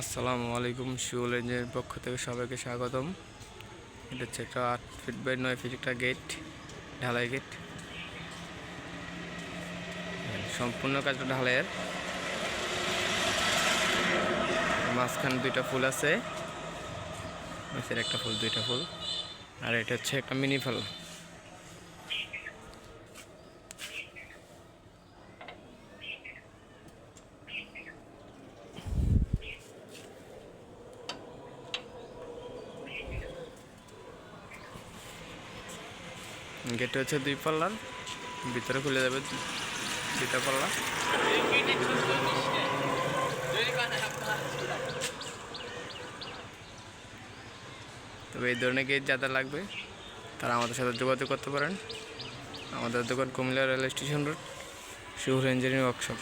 আসসালামু আলাইকুম। শিউল ইঞ্জিনের পক্ষ থেকে সবাইকে স্বাগতম। এটা হচ্ছে একটা 8 ফিট বাই 9 ফিট একটা গেট, ঢালাই গেট। সম্পূর্ণ কাজটা ঢালাইয়ের। মাঝখানে দুইটা ফুল আছে, নিচের একটা ফুল, দুইটা ফুল। আর এটা হচ্ছে একটা মিনি ফুল। গেটটা হচ্ছে 2 পাল্লার, ভিতরে খুলে যাবে 2টা পাল্লা। তবে এই ধরনের গেট যাদের লাগবে তারা আমাদের সাথে যোগাযোগ করতে পারেন। আমাদের দোকান Comilla rail station road, Shiul engineering workshop.